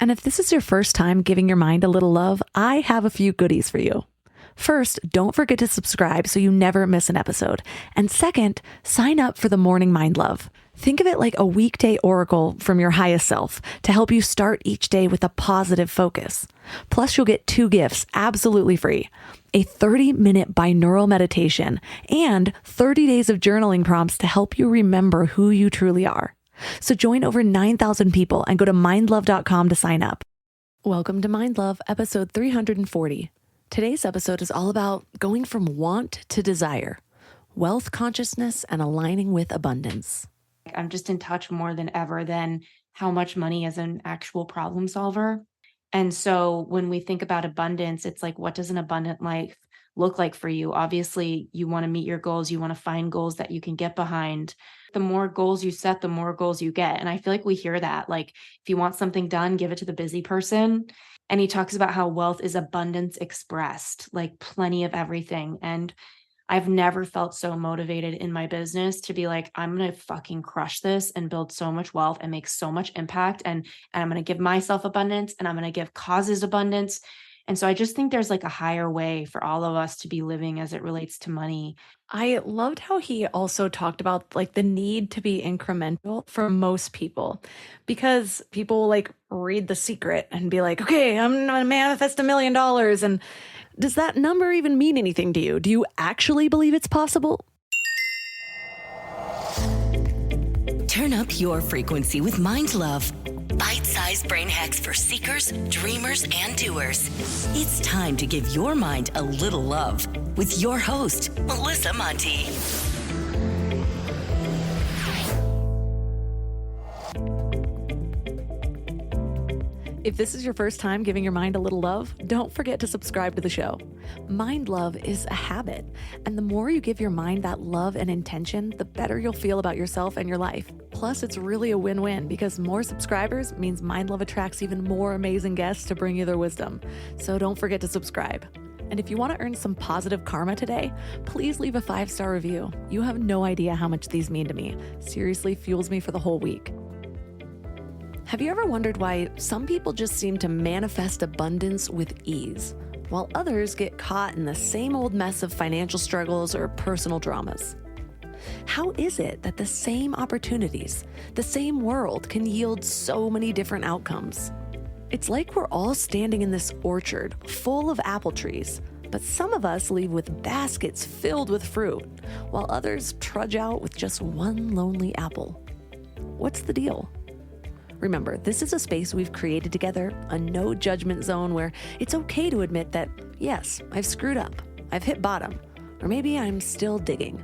And if this is your first time giving your mind a little love, I have a few goodies for you. First, don't forget to subscribe so you never miss an episode. And second, sign up for the Morning Mind Love. Think of it like a weekday oracle from your highest self to help you start each day with a positive focus. Plus, you'll get 2 gifts absolutely free: a 30-minute binaural meditation and 30 days of journaling prompts to help you remember who you truly are. So join over 9,000 people and go to mindlove.com to sign up. Welcome to Mind Love, episode 340. Today's episode is all about going from want to desire, wealth consciousness, and aligning with abundance. I'm just in touch more than ever than how much money is an actual problem solver. And so when we think about abundance, it's like, what does an abundant life look like for you? Obviously, you want to meet your goals. You want to find goals that you can get behind. The more goals you set, the more goals you get. And I feel like we hear that, like, if you want something done, give it to the busy person. And he talks about how wealth is abundance expressed, like plenty of everything. And I've never felt so motivated in my business to be like, I'm going to fucking crush this and build so much wealth and make so much impact. And I'm going to give myself abundance, and I'm going to give causes abundance. And so I just think there's like a higher way for all of us to be living as it relates to money. I loved how he also talked about like the need to be incremental for most people, because people like read The Secret and be like, okay, I'm going to manifest $1 million. And does that number even mean anything to you? Do you actually believe it's possible? Turn up your frequency with Mind Love. Bite-sized brain hacks for seekers, dreamers, and doers. It's time to give your mind a little love with your host, Melissa Monti. If this is your first time giving your mind a little love, don't forget to subscribe to the show. Mind love is a habit, and the more you give your mind that love and intention, the better you'll feel about yourself and your life. Plus, it's really a win-win because more subscribers means Mind Love attracts even more amazing guests to bring you their wisdom. So don't forget to subscribe. And if you want to earn some positive karma today, please leave a 5-star review. You have no idea how much these mean to me. Seriously fuels me for the whole week. Have you ever wondered why some people just seem to manifest abundance with ease, while others get caught in the same old mess of financial struggles or personal dramas? How is it that the same opportunities, the same world can yield so many different outcomes? It's like we're all standing in this orchard full of apple trees, but some of us leave with baskets filled with fruit, while others trudge out with just one lonely apple. What's the deal? Remember, this is a space we've created together, a no judgment zone where it's okay to admit that, yes, I've screwed up, I've hit bottom, or maybe I'm still digging.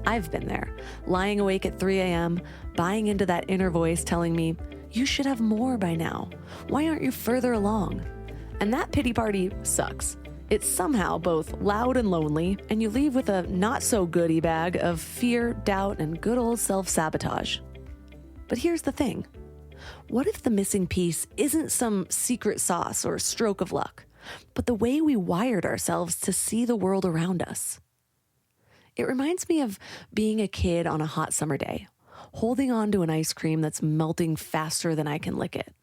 I've been there, lying awake at 3 a.m., buying into that inner voice telling me, you should have more by now. Why aren't you further along? And that pity party sucks. It's somehow both loud and lonely, and you leave with a not-so-goody bag of fear, doubt, and good old self-sabotage. But here's the thing. What if the missing piece isn't some secret sauce or stroke of luck, but the way we wired ourselves to see the world around us? It reminds me of being a kid on a hot summer day, holding on to an ice cream that's melting faster than I can lick it.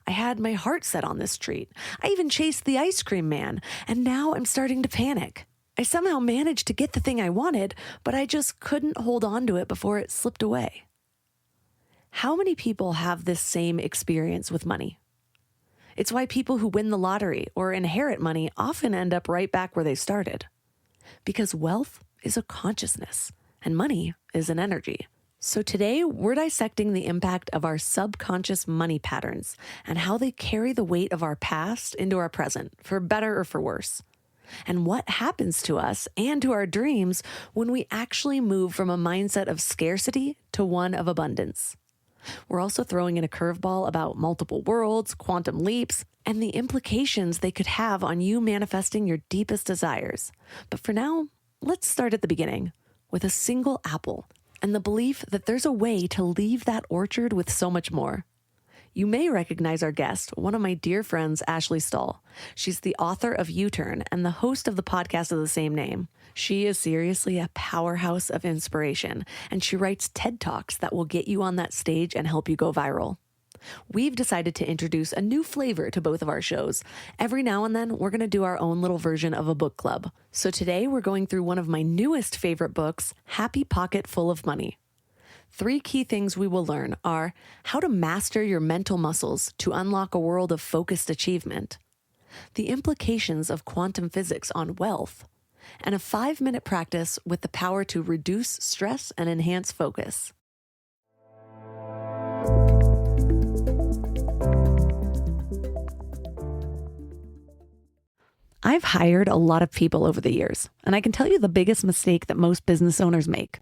I had my heart set on this treat. I even chased the ice cream man, and now I'm starting to panic. I somehow managed to get the thing I wanted, but I just couldn't hold on to it before it slipped away. How many people have this same experience with money? It's why people who win the lottery or inherit money often end up right back where they started. Because wealth is a consciousness and money is an energy. So today we're dissecting the impact of our subconscious money patterns and how they carry the weight of our past into our present, for better or for worse. And what happens to us and to our dreams when we actually move from a mindset of scarcity to one of abundance. We're also throwing in a curveball about multiple worlds, quantum leaps, and the implications they could have on you manifesting your deepest desires. But for now, let's start at the beginning with a single apple and the belief that there's a way to leave that orchard with so much more. You may recognize our guest, one of my dear friends, Ashley Stahl. She's the author of U-Turn and the host of the podcast of the same name. She is seriously a powerhouse of inspiration, and she writes TED Talks that will get you on that stage and help you go viral. We've decided to introduce a new flavor to both of our shows. Every now and then, we're going to do our own little version of a book club. So today, we're going through one of my newest favorite books, Happy Pocket Full of Money. 3 key things we will learn are how to master your mental muscles to unlock a world of focused achievement, the implications of quantum physics on wealth, and a 5-minute practice with the power to reduce stress and enhance focus. I've hired a lot of people over the years, and I can tell you the biggest mistake that most business owners make.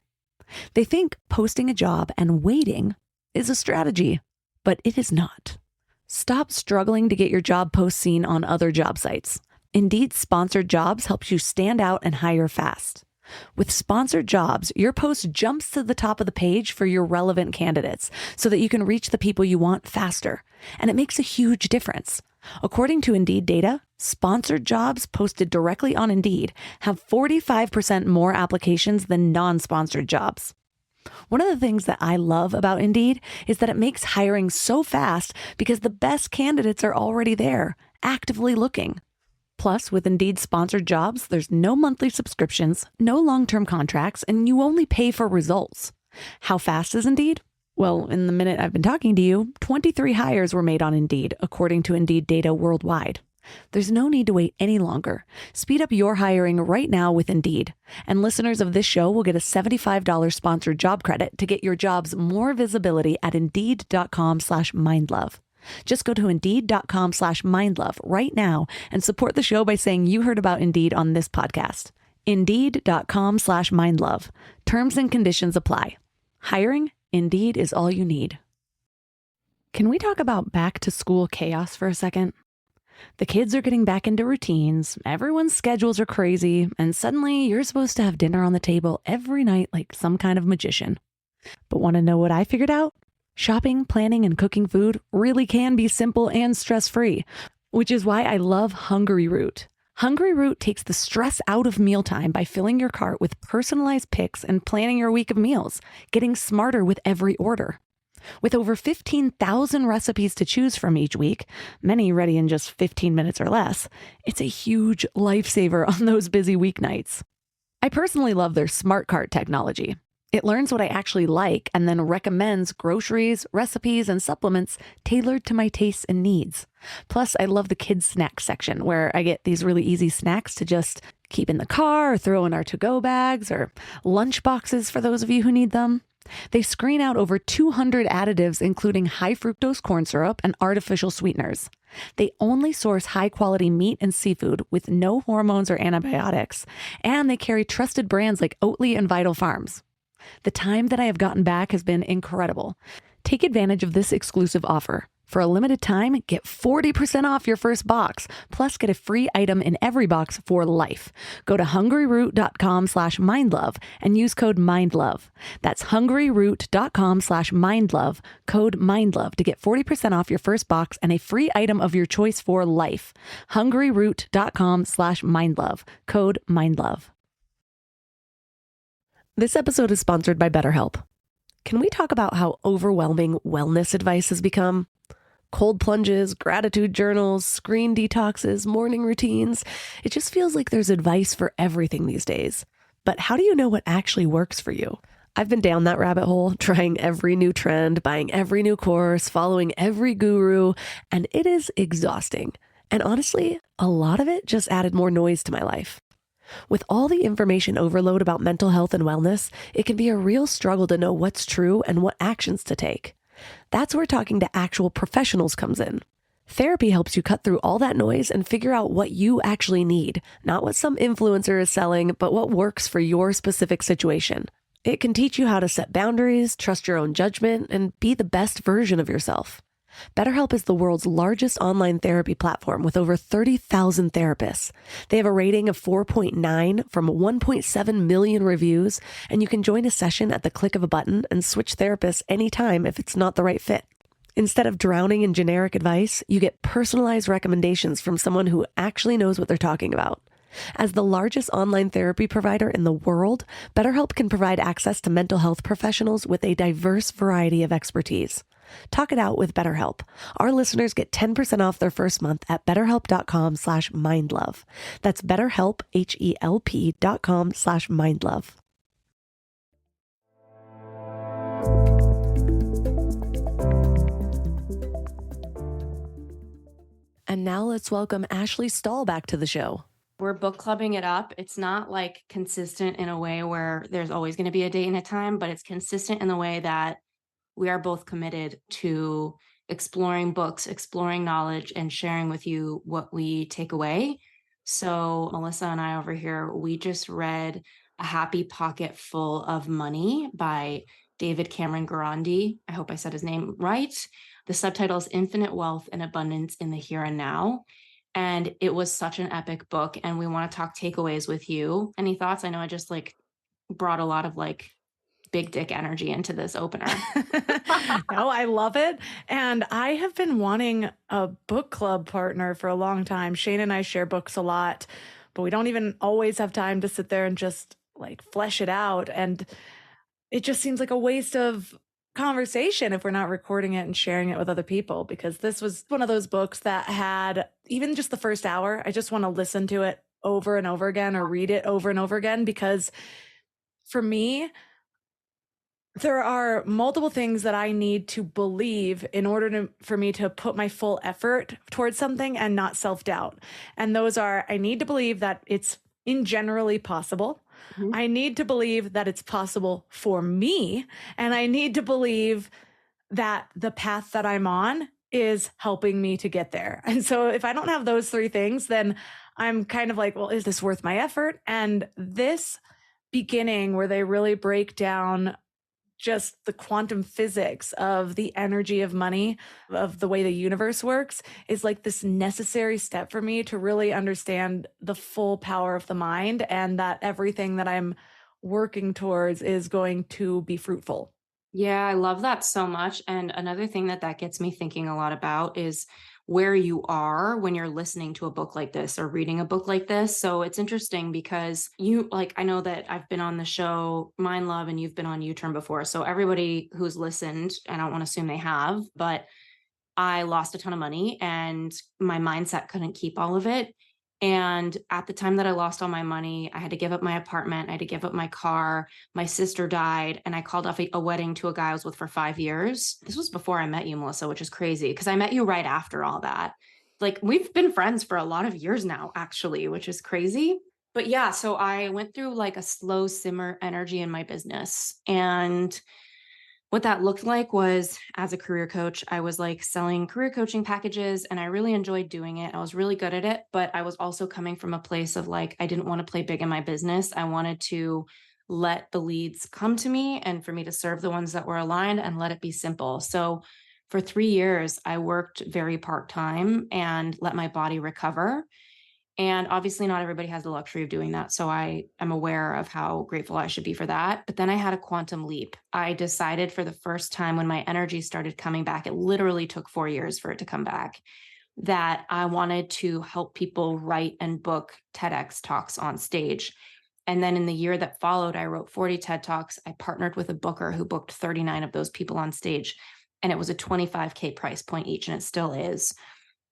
They think posting a job and waiting is a strategy, but it is not. Stop struggling to get your job post seen on other job sites. Indeed, sponsored jobs helps you stand out and hire fast. With sponsored jobs, your post jumps to the top of the page for your relevant candidates so that you can reach the people you want faster. And it makes a huge difference. According to Indeed data, sponsored jobs posted directly on Indeed have 45% more applications than non-sponsored jobs. One of the things that I love about Indeed is that it makes hiring so fast because the best candidates are already there, actively looking. Plus, with Indeed sponsored jobs, there's no monthly subscriptions, no long-term contracts, and you only pay for results. How fast is Indeed? Well, in the minute I've been talking to you, 23 hires were made on Indeed, according to Indeed data worldwide. There's no need to wait any longer. Speed up your hiring right now with Indeed. And listeners of this show will get a $75 sponsored job credit to get your jobs more visibility at Indeed.com/mindlove. Just go to Indeed.com/mindlove right now and support the show by saying you heard about Indeed on this podcast. Indeed.com/mindlove. Terms and conditions apply. Hiring? Indeed is all you need. Can we talk about back to school chaos for a second? The kids are getting back into routines, everyone's schedules are crazy, and suddenly you're supposed to have dinner on the table every night like some kind of magician. But want to know what I figured out? Shopping, planning, and cooking food really can be simple and stress-free, which is why I love Hungry Root. Hungry Root takes the stress out of mealtime by filling your cart with personalized picks and planning your week of meals, getting smarter with every order. With over 15,000 recipes to choose from each week, many ready in just 15 minutes or less, it's a huge lifesaver on those busy weeknights. I personally love their Smart Cart technology. It learns what I actually like and then recommends groceries, recipes, and supplements tailored to my tastes and needs. Plus, I love the kids' snack section where I get these really easy snacks to just keep in the car or throw in our to-go bags or lunch boxes for those of you who need them. They screen out over 200 additives, including high fructose corn syrup and artificial sweeteners. They only source high-quality meat and seafood with no hormones or antibiotics, and they carry trusted brands like Oatly and Vital Farms. The time that I have gotten back has been incredible. Take advantage of this exclusive offer. For a limited time, get 40% off your first box, plus get a free item in every box for life. Go to hungryroot.com/mindlove and use code MINDLOVE. That's hungryroot.com/mindlove, code MINDLOVE to get 40% off your first box and a free item of your choice for life. hungryroot.com/mindlove, code MINDLOVE. This episode is sponsored by BetterHelp. Can we talk about how overwhelming wellness advice has become? Cold plunges, gratitude journals, screen detoxes, morning routines. It just feels like there's advice for everything these days. But how do you know what actually works for you? I've been down that rabbit hole, trying every new trend, buying every new course, following every guru, and it is exhausting. And honestly, a lot of it just added more noise to my life. With all the information overload about mental health and wellness, it can be a real struggle to know what's true and what actions to take. That's where talking to actual professionals comes in. Therapy helps you cut through all that noise and figure out what you actually need, not what some influencer is selling, but what works for your specific situation. It can teach you how to set boundaries, trust your own judgment, and be the best version of yourself. BetterHelp is the world's largest online therapy platform with over 30,000 therapists. They have a rating of 4.9 from 1.7 million reviews, and you can join a session at the click of a button and switch therapists anytime if it's not the right fit. Instead of drowning in generic advice, you get personalized recommendations from someone who actually knows what they're talking about. As the largest online therapy provider in the world, BetterHelp can provide access to mental health professionals with a diverse variety of expertise. Talk it out with BetterHelp. Our listeners get 10% off their first month at betterhelp.com/mindlove. That's BetterHelp, HELP.com/mindlove. And now let's welcome Ashley Stahl back to the show. We're book clubbing it up. It's not like consistent in a way where there's always going to be a date and a time, but it's consistent in the way that we are both committed to exploring books, exploring knowledge, and sharing with you what we take away. So Melissa and I over here, we just read A Happy Pocket Full of Money by David Cameron Garandi. I hope I said his name right. The subtitle is Infinite Wealth and Abundance in the Here and Now. And it was such an epic book. And we want to talk takeaways with you. Any thoughts? I know I just brought a lot of big dick energy into this opener. No, I love it. And I have been wanting a book club partner for a long time. Shane and I share books a lot, but we don't even always have time to sit there and just flesh it out. And it just seems like a waste of conversation if we're not recording it and sharing it with other people, because this was one of those books that had, even just the first hour, I just want to listen to it over and over again or read it over and over again, because for me, there are multiple things that I need to believe in order for me to put my full effort towards something and not self-doubt. And those are, I need to believe that it's generally possible. Mm-hmm. I need to believe that it's possible for me. And I need to believe that the path that I'm on is helping me to get there. And so if I don't have those three things, then I'm kind of well, is this worth my effort? And this beginning where they really break down just the quantum physics of the energy of money, of the way the universe works, is this necessary step for me to really understand the full power of the mind, and that everything that I'm working towards is going to be fruitful. Yeah, I love that so much. And another thing that gets me thinking a lot about is where you are when you're listening to a book like this or reading a book like this. So it's interesting because I know that I've been on the show Mind Love and you've been on U-Turn before. So everybody who's listened, I don't want to assume they have, but I lost a ton of money and my mindset couldn't keep all of it. And at the time that I lost all my money, I had to give up my apartment. I had to give up my car. My sister died. And I called off a wedding to a guy I was with for 5 years. This was before I met you, Melissa, which is crazy because I met you right after all that. We've been friends for a lot of years now, actually, which is crazy. But yeah, so I went through a slow simmer energy in my business. And what that looked like was, as a career coach, I was selling career coaching packages and I really enjoyed doing it. I was really good at it, but I was also coming from a place of I didn't want to play big in my business. I wanted to let the leads come to me and for me to serve the ones that were aligned and let it be simple. So for 3 years, I worked very part-time and let my body recover. And obviously not everybody has the luxury of doing that. So I am aware of how grateful I should be for that. But then I had a quantum leap. I decided for the first time when my energy started coming back, it literally took 4 years for it to come back, that I wanted to help people write and book TEDx talks on stage. And then in the year that followed, I wrote 40 TED Talks. I partnered with a booker who booked 39 of those people on stage. And it was a $25K price point each, and it still is.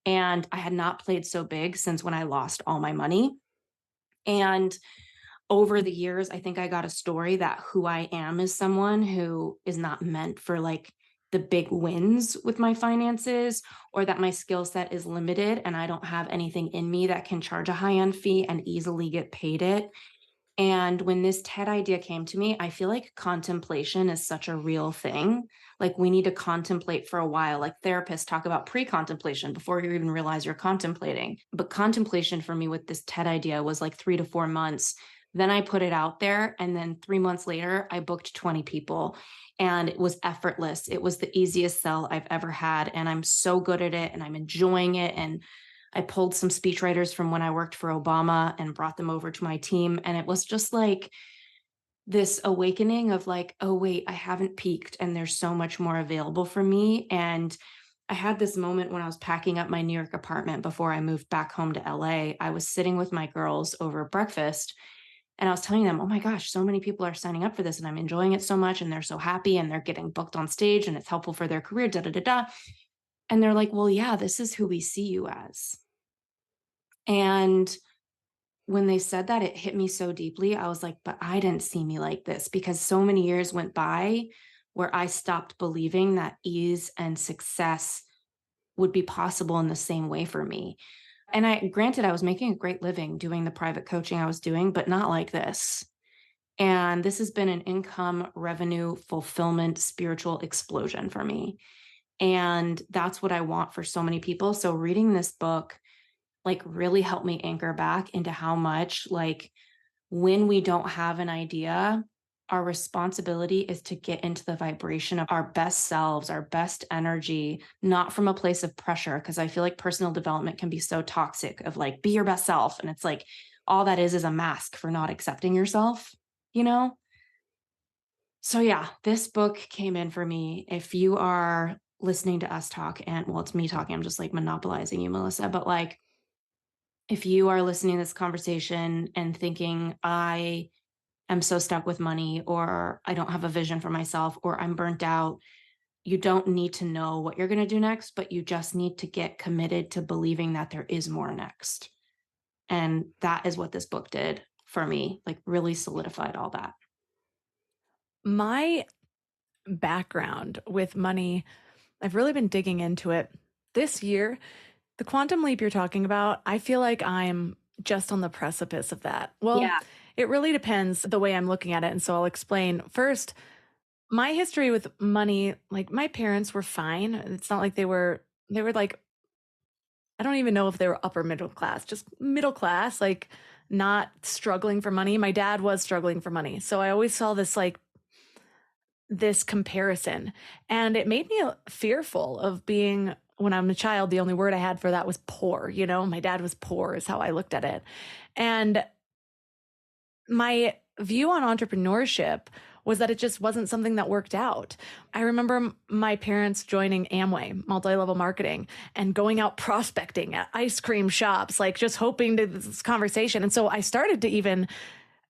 And I had not played so big since when I lost all my money. And over the years, I think I got a story that who I am is someone who is not meant for the big wins with my finances, or that my skill set is limited and I don't have anything in me that can charge a high-end fee and easily get paid it. And when this TED idea came to me, I feel like contemplation is such a real thing. We need to contemplate for a while. Therapists talk about pre-contemplation before you even realize you're contemplating. But contemplation for me with this TED idea was 3 to 4 months. Then I put it out there. And then 3 months later, I booked 20 people. And it was effortless. It was the easiest sell I've ever had. And I'm so good at it and I'm enjoying it. And I pulled some speechwriters from when I worked for Obama and brought them over to my team. And it was just this awakening of oh, wait, I haven't peaked and there's so much more available for me. And I had this moment when I was packing up my New York apartment before I moved back home to LA. I was sitting with my girls over breakfast And I was telling them, oh my gosh, so many people are signing up for this and I'm enjoying it so much. And they're so happy and they're getting booked on stage and it's helpful for their career, da da da da. And they're like, well, yeah, this is who we see you as. And when they said that, it hit me so deeply. I was like, but I didn't see me like this, because so many years went by where I stopped believing that ease and success would be possible in the same way for me. And granted, I was making a great living doing the private coaching I was doing, but not like this. And this has been an income, revenue, fulfillment, spiritual explosion for me. And that's what I want for so many people. So reading this book, like, really helped me anchor back into how much, like, when we don't have an idea, our responsibility is to get into the vibration of our best selves, our best energy, not from a place of pressure. Cause I feel like personal development can be so toxic, of like, be your best self. And it's like, all that is a mask for not accepting yourself, you know? So yeah, this book came in for me. If you are listening to us talk, and well, it's me talking, I'm just like monopolizing you, Melissa, but like, if you are listening to this conversation and thinking, I am so stuck with money, or I don't have a vision for myself, or I'm burnt out, you don't need to know what you're going to do next, but you just need to get committed to believing that there is more next. And that is what this book did for me, like, really solidified all that. My background with money, I've really been digging into it this year. The quantum leap you're talking about, I feel like I'm just on the precipice of that. Well, Yeah. it really depends the way I'm looking at it. And so I'll explain. First, my history with money, like, my parents were fine. It's not like they were like, I don't even know if they were upper middle class, just middle class, like, not struggling for money. My dad was struggling for money. So I always saw this comparison, and it made me fearful of being, when I'm a child, the only word I had for that was poor. You know, my dad was poor is how I looked at it. And my view on entrepreneurship was that it just wasn't something that worked out. I remember my parents joining Amway, multi-level marketing, and going out prospecting at ice cream shops, like, just hoping to this conversation. And so I started to even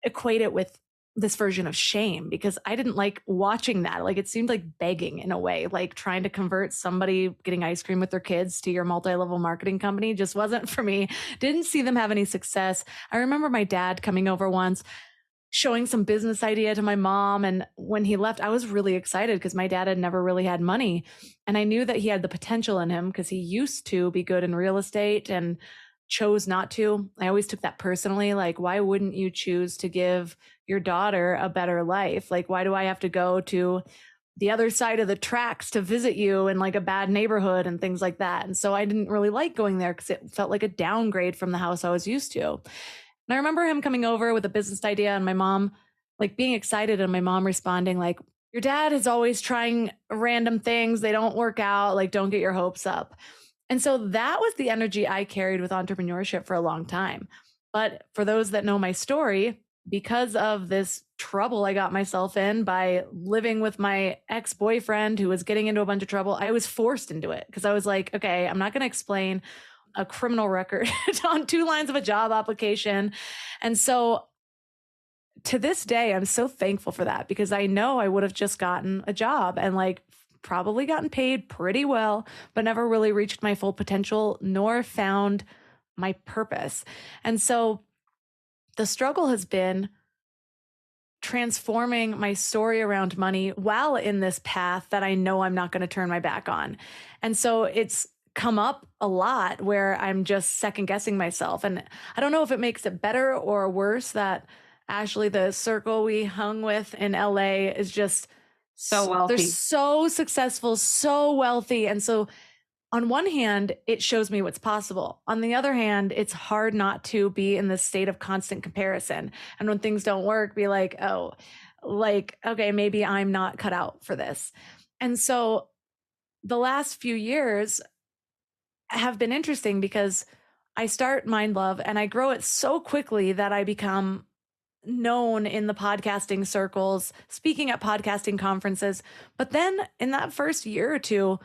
equate it with this version of shame, because I didn't like watching that. Like, it seemed like begging in a way, like trying to convert somebody getting ice cream with their kids to your multi-level marketing company just wasn't for me. Didn't see them have any success. I remember my dad coming over once, showing some business idea to my mom. And when he left, I was really excited because my dad had never really had money. And I knew that he had the potential in him because he used to be good in real estate and chose not to. I always took that personally. Like, why wouldn't you choose to give your daughter a better life? Like, why do I have to go to the other side of the tracks to visit you in like a bad neighborhood and things like that? And so I didn't really like going there because it felt like a downgrade from the house I was used to. And I remember him coming over with a business idea and my mom like being excited, and my mom responding like, your dad is always trying random things. They don't work out. Like, don't get your hopes up. And so that was the energy I carried with entrepreneurship for a long time. But for those that know my story, because of this trouble I got myself in by living with my ex-boyfriend who was getting into a bunch of trouble, I was forced into it because I was like, okay, I'm not going to explain a criminal record on 2 lines of a job application. And so to this day, I'm so thankful for that, because I know I would have just gotten a job and like probably gotten paid pretty well, but never really reached my full potential nor found my purpose. And so the struggle has been transforming my story around money while in this path that I know I'm not going to turn my back on. And so it's come up a lot where I'm just second guessing myself. And I don't know if it makes it better or worse that Ashley, the circle we hung with in LA, is just So wealthy. They're so successful, so wealthy. And so on one hand, it shows me what's possible. On the other hand, it's hard not to be in this state of constant comparison. And when things don't work, be like, oh, like, okay, maybe I'm not cut out for this. And so the last few years have been interesting because I start Mind Love and I grow it so quickly that I become known in the podcasting circles, speaking at podcasting conferences. But then in that first year or two,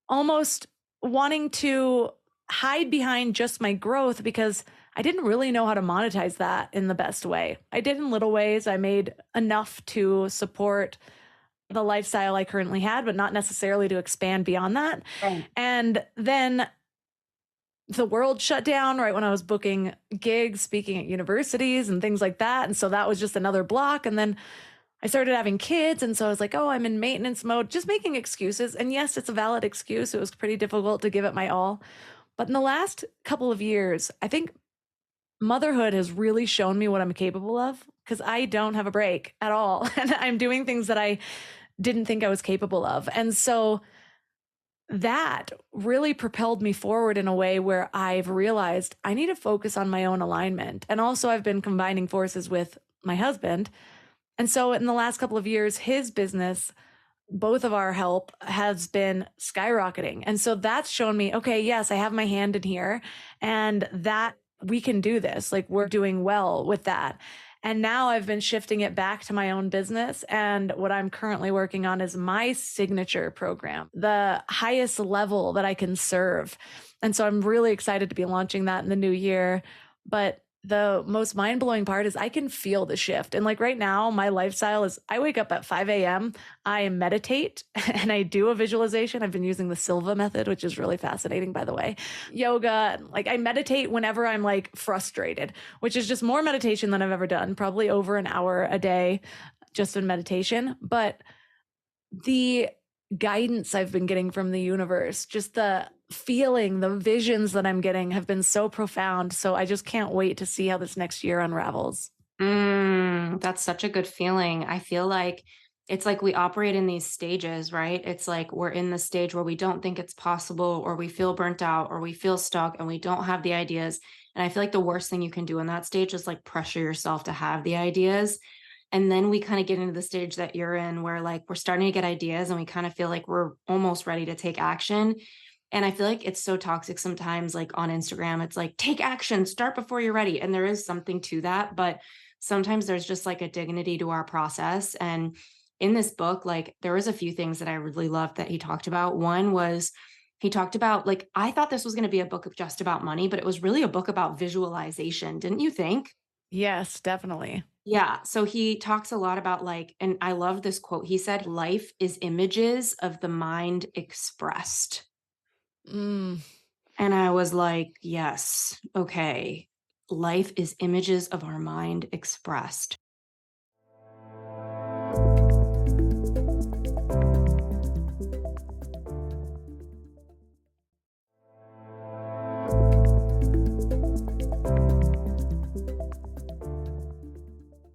almost wanting to hide behind just my growth because I didn't really know how to monetize that in the best way. I did in little ways. I made enough to support the lifestyle I currently had, but not necessarily to expand beyond that. Right. And then the world shut down right when I was booking gigs, speaking at universities and things like that. And so that was just another block. And then I started having kids. And so I was like, oh, I'm in maintenance mode, just making excuses. And yes, it's a valid excuse. It was pretty difficult to give it my all. But in the last couple of years, I think motherhood has really shown me what I'm capable of because I don't have a break at all. And I'm doing things that I didn't think I was capable of. And so that really propelled me forward in a way where I've realized I need to focus on my own alignment. And also, I've been combining forces with my husband. And so, in the last couple of years, his business, both of our help has been skyrocketing. And so that's shown me, okay, yes, I have my hand in here and that we can do this. Like we're doing well with that. And now I've been shifting it back to my own business. And what I'm currently working on is my signature program, the highest level that I can serve. And so I'm really excited to be launching that in the new year. But the most mind-blowing part is I can feel the shift. And like right now, my lifestyle is I wake up at 5 a.m., I meditate and I do a visualization. I've been using the Silva method, which is really fascinating, by the way. Yoga, like I meditate whenever I'm like frustrated, which is just more meditation than I've ever done, probably over an hour a day just in meditation. But the guidance I've been getting from the universe, just the feeling, the visions that I'm getting have been so profound. So I just can't wait to see how this next year unravels. That's such a good feeling. I feel like it's like we operate in these stages, right? It's like we're in the stage where we don't think it's possible, or we feel burnt out, or we feel stuck, and we don't have the ideas. And I feel like the worst thing you can do in that stage is like pressure yourself to have the ideas. And then we kind of get into the stage that you're in where like we're starting to get ideas and we kind of feel like we're almost ready to take action. And I feel like it's so toxic sometimes, like on Instagram, it's like, take action, start before you're ready. And there is something to that. But sometimes there's just like a dignity to our process. And in this book, like there was a few things that I really loved that he talked about. One was he talked about like, I thought this was going to be a book of just about money, but it was really a book about visualization. Didn't you think? Yes, definitely. Yeah. So he talks a lot about like, and I love this quote. He said, life is images of the mind expressed. Mm. And I was like, yes, okay. Life is images of our mind expressed.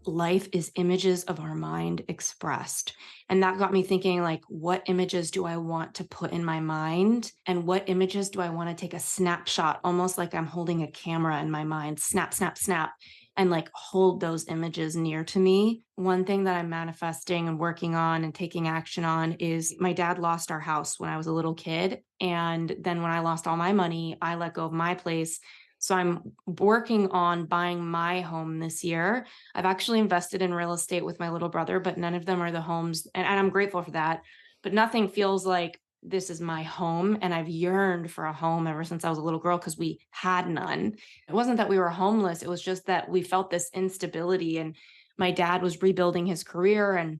Life is images of our mind expressed. And that got me thinking, like, what images do I want to put in my mind? And what images do I want to take a snapshot, almost like I'm holding a camera in my mind, snap, snap, snap, and like hold those images near to me. One thing that I'm manifesting and working on and taking action on is my dad lost our house when I was a little kid. And then when I lost all my money, I let go of my place. So I'm working on buying my home this year. I've actually invested in real estate with my little brother, but none of them are the homes. And I'm grateful for that. But nothing feels like this is my home. And I've yearned for a home ever since I was a little girl because we had none. It wasn't that we were homeless. It was just that we felt this instability. And my dad was rebuilding his career. And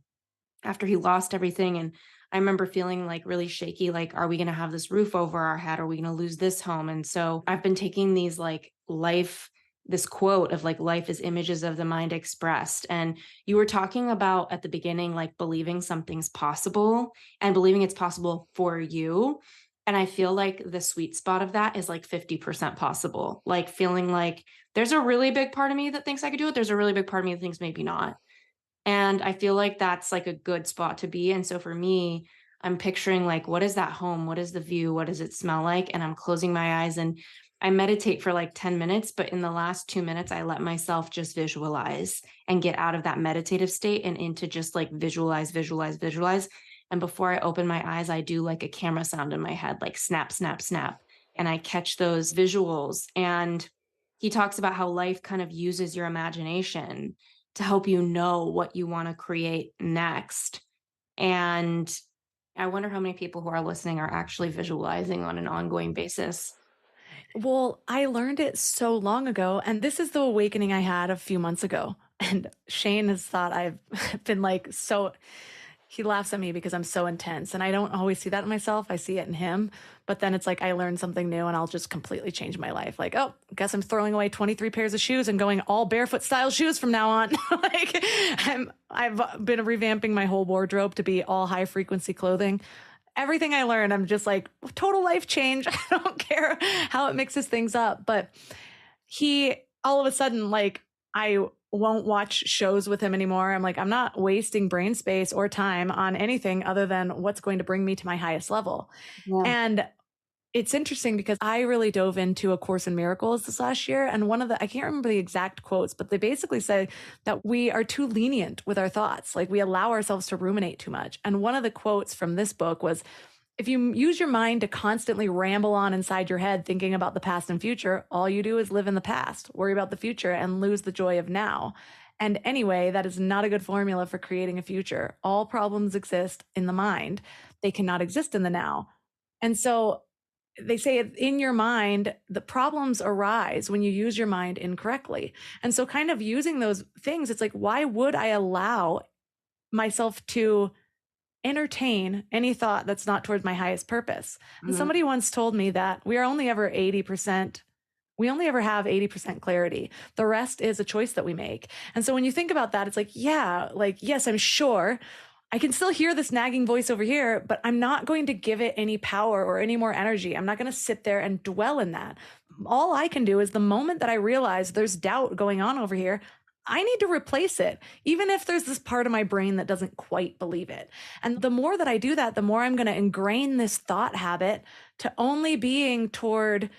after he lost everything, and I remember feeling like really shaky, like, are we going to have this roof over our head? Are we going to lose this home? And so I've been taking these like this quote of like, life is images of the mind expressed. And you were talking about at the beginning, like believing something's possible and believing it's possible for you. And I feel like the sweet spot of that is like 50% possible, like feeling like there's a really big part of me that thinks I could do it. There's a really big part of me that thinks maybe not. And I feel like that's like a good spot to be. And so for me, I'm picturing like, what is that home? What is the view? What does it smell like? And I'm closing my eyes and I meditate for like 10 minutes. But in the last 2 minutes, I let myself just visualize and get out of that meditative state and into just like visualize, visualize, visualize. And before I open my eyes, I do like a camera sound in my head, like snap, snap, snap. And I catch those visuals. And he talks about how life kind of uses your imagination to help you know what you want to create next. And I wonder how many people who are listening are actually visualizing on an ongoing basis. Well, I learned it so long ago, and this is the awakening I had a few months ago. And Shane has thought I've been like so, he laughs at me because I'm so intense, and I don't always see that in myself. I see it in him. But then it's like I learn something new and I'll just completely change my life. Like, oh, guess I'm throwing away 23 pairs of shoes and going all barefoot style shoes from now on. Like I've been revamping my whole wardrobe to be all high frequency clothing. Everything I learned, I'm just like total life change. I don't care how it mixes things up. But he all of a sudden, like, I won't watch shows with him anymore. I'm like, I'm not wasting brain space or time on anything other than what's going to bring me to my highest level. Yeah. And it's interesting because I really dove into A Course in Miracles this last year. And one of the, I can't remember the exact quotes, but they basically say that we are too lenient with our thoughts. Like we allow ourselves to ruminate too much. And one of the quotes from this book was, if you use your mind to constantly ramble on inside your head thinking about the past and future, all you do is live in the past, worry about the future, and lose the joy of now. And anyway, that is not a good formula for creating a future. All problems exist in the mind, they cannot exist in the now. And so they say in your mind, the problems arise when you use your mind incorrectly. And so, kind of using those things, it's like, why would I allow myself to entertain any thought that's not towards my highest purpose? And somebody once told me that we are only ever 80%. We only ever have 80% clarity. The rest is a choice that we make. And so when you think about that, it's like, yeah, like, yes, I'm sure I can still hear this nagging voice over here, but I'm not going to give it any power or any more energy. I'm not going to sit there and dwell in that. All I can do is the moment that I realize there's doubt going on over here, I need to replace it, even if there's this part of my brain that doesn't quite believe it. And the more that I do that, the more I'm going to ingrain this thought habit to only being toward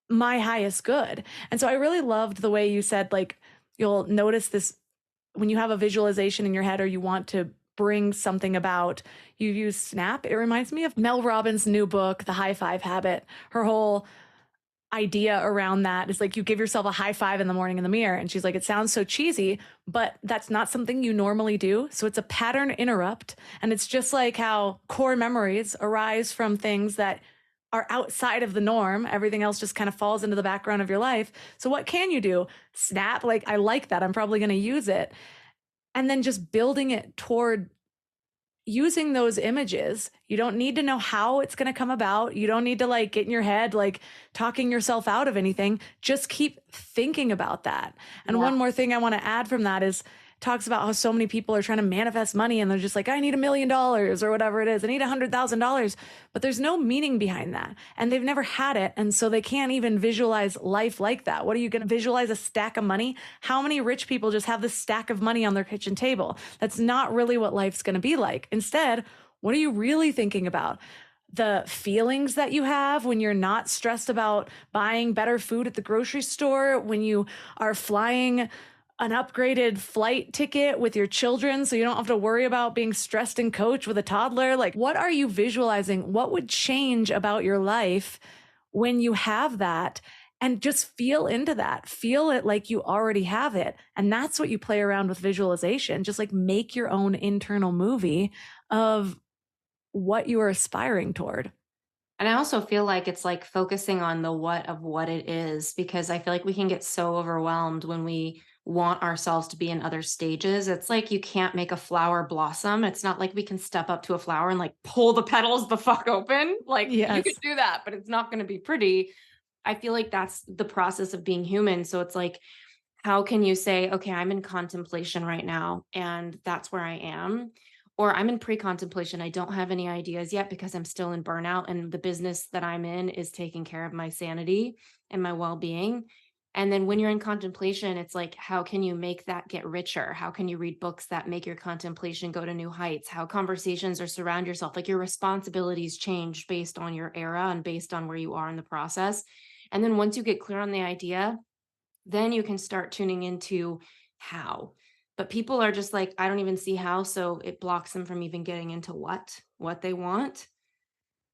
my highest good. And so I really loved the way you said, like, you'll notice this when you have a visualization in your head or you want to bring something about, you use Snap. It reminds me of Mel Robbins' new book, The High Five Habit. Her whole idea around that is like you give yourself a high five in the morning in the mirror. And she's like, it sounds so cheesy, but that's not something you normally do. So it's a pattern interrupt. And it's just like how core memories arise from things that are outside of the norm. Everything else just kind of falls into the background of your life. So what can you do? Snap. Like, I like that. I'm probably going to use it. And then just building it toward using those images. You don't need to know how it's going to come about. You don't need to like get in your head, like talking yourself out of anything. Just keep thinking about that. And one more thing I want to add from that is talks about how so many people are trying to manifest money and they're just like, I need $1 million or whatever it is. I need $100,000, but there's no meaning behind that. And they've never had it. And so they can't even visualize life like that. What are you going to visualize? A stack of money? How many rich people just have this stack of money on their kitchen table? That's not really what life's going to be like. Instead, what are you really thinking about? The feelings that you have when you're not stressed about buying better food at the grocery store, when you are flying an upgraded flight ticket with your children so you don't have to worry about being stressed in coach with a toddler. Like, what are you visualizing? What would change about your life when you have that? And just feel into that. Feel it like you already have it. And that's what you play around with visualization. Just like make your own internal movie of what you are aspiring toward. And I also feel like it's like focusing on the what of what it is, because I feel like we can get so overwhelmed when we want ourselves to be in other stages. It's like you can't make a flower blossom. It's not like we can step up to a flower and like pull the petals the fuck open. Like you Yes. could do that, but it's not going to be pretty. I feel like that's the process of being human. So it's like, how can you say, okay, I'm in contemplation right now, and that's where I am? Or I'm in pre-contemplation. I don't have any ideas yet because I'm still in burnout, and the business that I'm in is taking care of my sanity and my well-being. And then when you're in contemplation, it's like, how can you make that get richer? How can you read books that make your contemplation go to new heights? How conversations or surround yourself, like your responsibilities change based on your era and based on where you are in the process. And then once you get clear on the idea, then you can start tuning into how. But people are just like, I don't even see how. So it blocks them from even getting into what they want.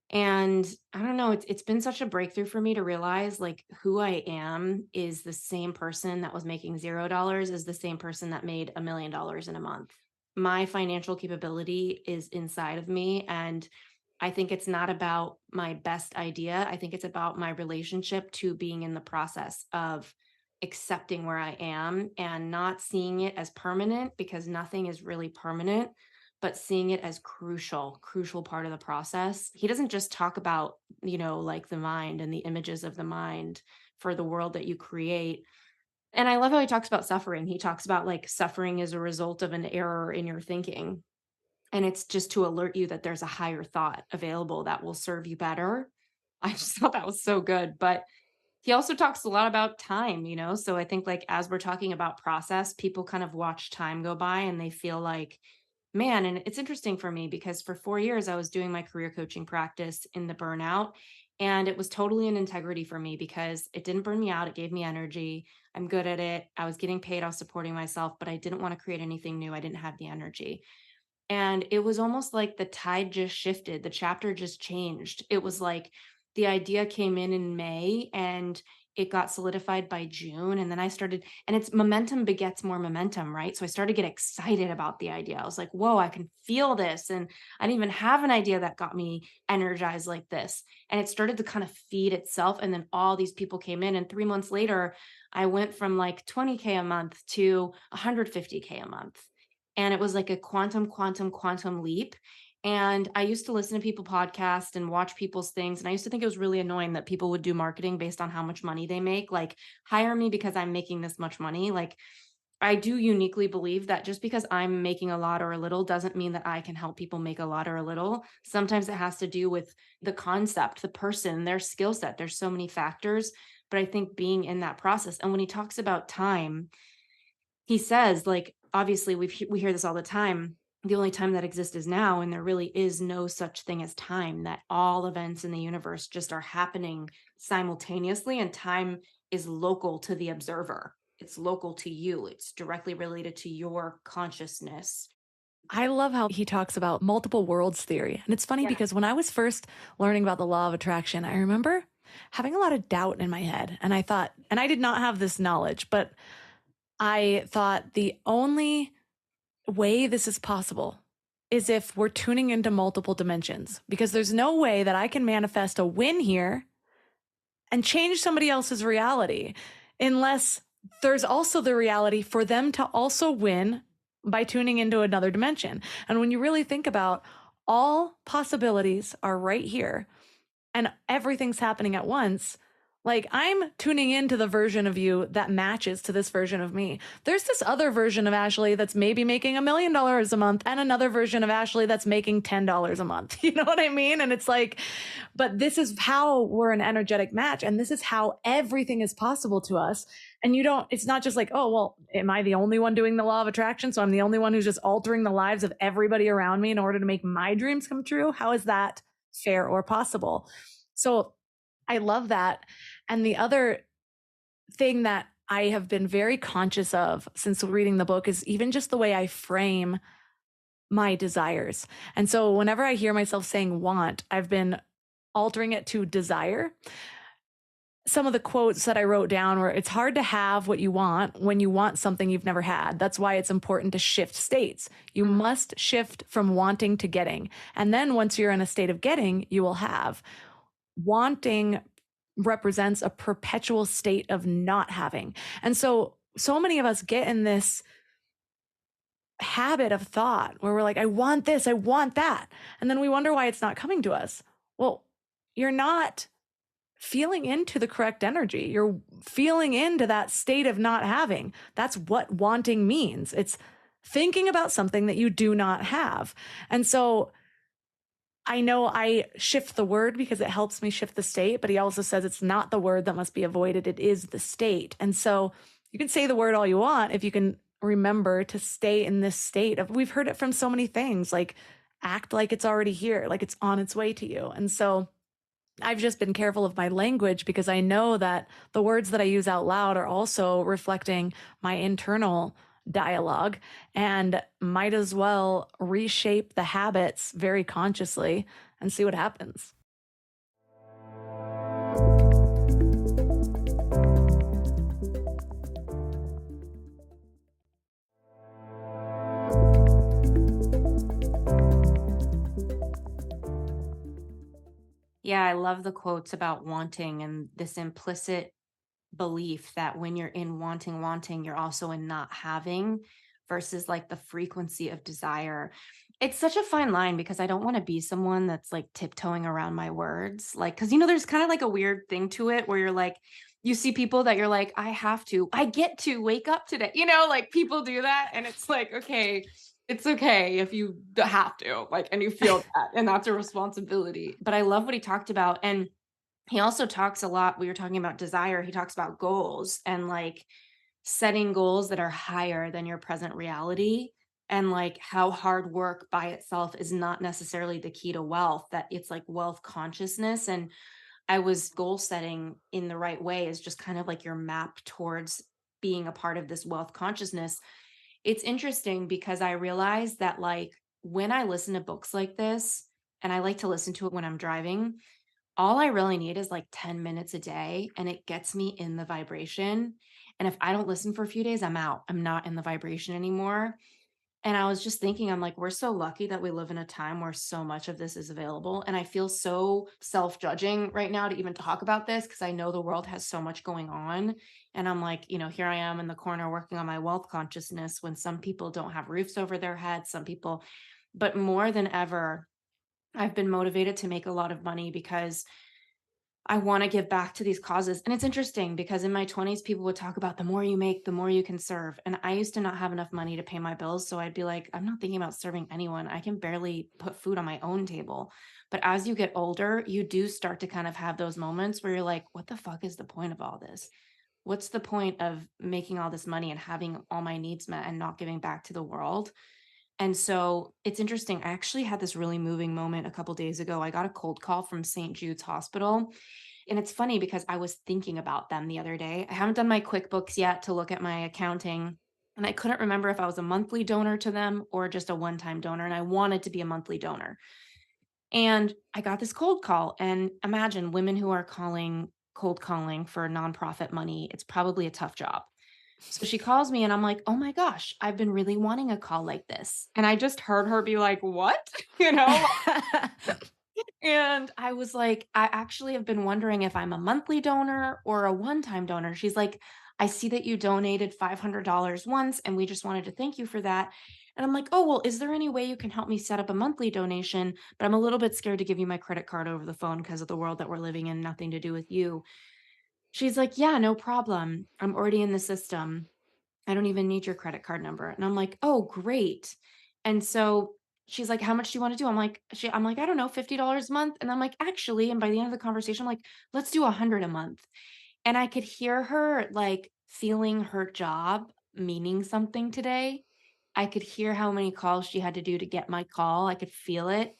And I don't know, it's been such a breakthrough for me to realize like who I am is the same person that was making $0 is the same person that made $1 million in a month. My financial capability is inside of me, and I think it's not about my best idea. I think it's about my relationship to being in the process of accepting where I am and not seeing it as permanent, because nothing is really permanent, but seeing it as crucial part of the process. He doesn't just talk about, like the mind and the images of the mind for the world that you create. And I love how he talks about suffering. He talks about like suffering is a result of an error in your thinking. And it's just to alert you that there's a higher thought available that will serve you better. I just thought that was so good. But he also talks a lot about time. So I think, like, as we're talking about process, people kind of watch time go by and they feel like, man, and it's interesting for me because for 4 years I was doing my career coaching practice in the burnout. And it was totally an integrity for me because it didn't burn me out. It gave me energy. I'm good at it. I was getting paid. I was supporting myself, but I didn't want to create anything new. I didn't have the energy. And it was almost like the tide just shifted. The chapter just changed. It was like the idea came in May and it got solidified by June. And then I started, and it's momentum begets more momentum, right? So I started to get excited about the idea. I was like, whoa, I can feel this. And I didn't even have an idea that got me energized like this. And it started to kind of feed itself. And then all these people came in. And 3 months later, I went from like 20K a month to 150K a month. And it was like a quantum leap. And I used to listen to people podcast and watch people's things. And I used to think it was really annoying that people would do marketing based on how much money they make. Like, hire me because I'm making this much money. Like, I do uniquely believe that just because I'm making a lot or a little doesn't mean that I can help people make a lot or a little. Sometimes it has to do with the concept, the person, their skill set. There's so many factors. But I think being in that process, and when he talks about time, he says, like, obviously we hear this all the time. The only time that exists is now, and there really is no such thing as time, that all events in the universe just are happening simultaneously, and time is local to the observer. It's local to you. It's directly related to your consciousness. I love how he talks about multiple worlds theory. And it's funny Yeah. because when I was first learning about the law of attraction, I remember having a lot of doubt in my head. And I thought, and I did not have this knowledge, but I thought the only way this is possible is if we're tuning into multiple dimensions, because there's no way that I can manifest a win here and change somebody else's reality unless there's also the reality for them to also win by tuning into another dimension. And when you really think about, all possibilities are right here and everything's happening at once. Like, I'm tuning into the version of you that matches to this version of me. There's this other version of Ashley that's maybe making $1 million a month, and another version of Ashley that's making $10 a month. You know what I mean? And it's like, but this is how we're an energetic match. And this is how everything is possible to us. And it's not just like, oh, well, am I the only one doing the law of attraction? So I'm the only one who's just altering the lives of everybody around me in order to make my dreams come true. How is that fair or possible? So I love that. And the other thing that I have been very conscious of since reading the book is even just the way I frame my desires. And so whenever I hear myself saying want, I've been altering it to desire. Some of the quotes that I wrote down were, it's hard to have what you want when you want something you've never had. That's why it's important to shift states. You must shift from wanting to getting. And then once you're in a state of getting, you will have. Wanting represents a perpetual state of not having. And so many of us get in this habit of thought where we're like, I want this, I want that. And then we wonder why it's not coming to us. Well, you're not feeling into the correct energy. You're feeling into that state of not having. That's what wanting means. It's thinking about something that you do not have. And so I know I shift the word because it helps me shift the state, but he also says it's not the word that must be avoided. It is the state. And so you can say the word all you want if you can remember to stay in this state of, we've heard it from so many things, like act like it's already here, like it's on its way to you. And so I've just been careful of my language because I know that the words that I use out loud are also reflecting my internal dialogue, and might as well reshape the habits very consciously and see what happens. Yeah, I love the quotes about wanting and this implicit belief that when you're in wanting, you're also in not having versus like the frequency of desire. It's such a fine line because I don't want to be someone that's like tiptoeing around my words. Like, cause there's kind of like a weird thing to it where you're like, you see people that you're like, I get to wake up today. Like people do that. And it's like, okay, it's okay if you have to, like, and you feel that, and that's a responsibility. But I love what he talked about. And he also talks a lot, we were talking about desire, he talks about goals and like setting goals that are higher than your present reality, and like how hard work by itself is not necessarily the key to wealth, that it's like wealth consciousness. And I was goal setting in the right way is just kind of like your map towards being a part of this wealth consciousness. It's interesting because I realized that like when I listen to books like this, and I like to listen to it when I'm driving, all I really need is like 10 minutes a day and it gets me in the vibration. And if I don't listen for a few days, I'm out. I'm not in the vibration anymore. And I was just thinking, I'm like, we're so lucky that we live in a time where so much of this is available. And I feel so self judging right now to even talk about this because I know the world has so much going on. And I'm like, here I am in the corner working on my wealth consciousness when some people don't have roofs over their heads, some people, but more than ever, I've been motivated to make a lot of money because I want to give back to these causes. And it's interesting because in my 20s, people would talk about the more you make, the more you can serve. And I used to not have enough money to pay my bills. So I'd be like, I'm not thinking about serving anyone. I can barely put food on my own table. But as you get older, you do start to kind of have those moments where you're like, what the fuck is the point of all this? What's the point of making all this money and having all my needs met and not giving back to the world? And so it's interesting. I actually had this really moving moment a couple days ago. I got a cold call from St. Jude's Hospital. And it's funny because I was thinking about them the other day. I haven't done my QuickBooks yet to look at my accounting. And I couldn't remember if I was a monthly donor to them or just a one time donor. And I wanted to be a monthly donor. And I got this cold call. And imagine women who are cold calling for nonprofit money. It's probably a tough job. So she calls me and I'm like, "Oh my gosh, I've been really wanting a call like this." And I just heard her be like, "What?" You know? And I was like, "I actually have been wondering if I'm a monthly donor or a one-time donor." She's like, "I see that you donated $500 once and we just wanted to thank you for that." And I'm like, "Oh, well, is there any way you can help me set up a monthly donation? But I'm a little bit scared to give you my credit card over the phone because of the world that we're living in, nothing to do with you." She's like, "Yeah, no problem. I'm already in the system. I don't even need your credit card number." And I'm like, "Oh, great." And so she's like, "How much do you want to do?" I'm like, "I don't know, $50 a month." And I'm like, "Actually," and by the end of the conversation, I'm like, "Let's do 100 a month." And I could hear her like feeling her job meaning something today. I could hear how many calls she had to do to get my call. I could feel it.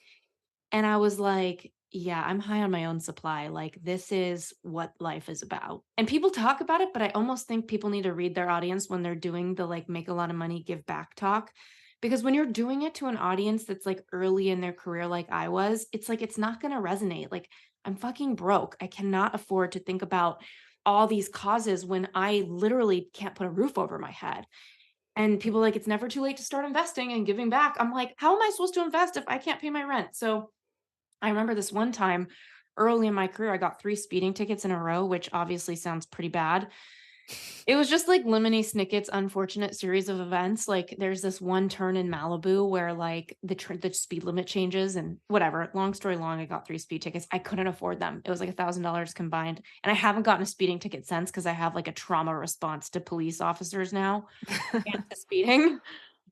And I was like, yeah, I'm high on my own supply. Like, this is what life is about. And people talk about it, but I almost think people need to read their audience when they're doing the like make a lot of money, give back talk. Because when you're doing it to an audience that's like early in their career, like I was, it's like it's not going to resonate. Like, I'm fucking broke. I cannot afford to think about all these causes when I literally can't put a roof over my head. And people are like, it's never too late to start investing and giving back. I'm like, how am I supposed to invest if I can't pay my rent? So I remember this one time early in my career, I got 3 speeding tickets in a row, which obviously sounds pretty bad. It was just like Lemony Snicket's unfortunate series of events. Like there's this one turn in Malibu where like the speed limit changes and whatever. Long story long, I got 3 speed tickets. I couldn't afford them. It was like $1,000 combined. And I haven't gotten a speeding ticket since because I have like a trauma response to police officers now and to speeding.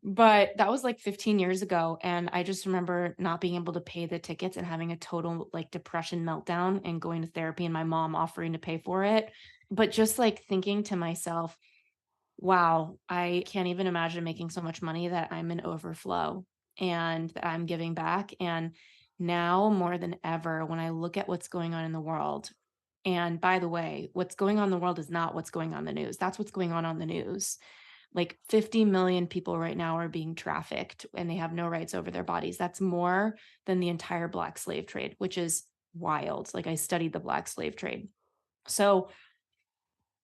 But that was like 15 years ago, and I just remember not being able to pay the tickets and having a total, like, depression meltdown and going to therapy and my mom offering to pay for it. But just, like, thinking to myself, "Wow, I can't even imagine making so much money that I'm in overflow and that I'm giving back." And now more than ever, when I look at what's going on in the world, and by the way, what's going on in the world is not what's going on the news. That's what's going on the news. Like 50 million people right now are being trafficked and they have no rights over their bodies. That's more than the entire black slave trade, which is wild. Like I studied the black slave trade. So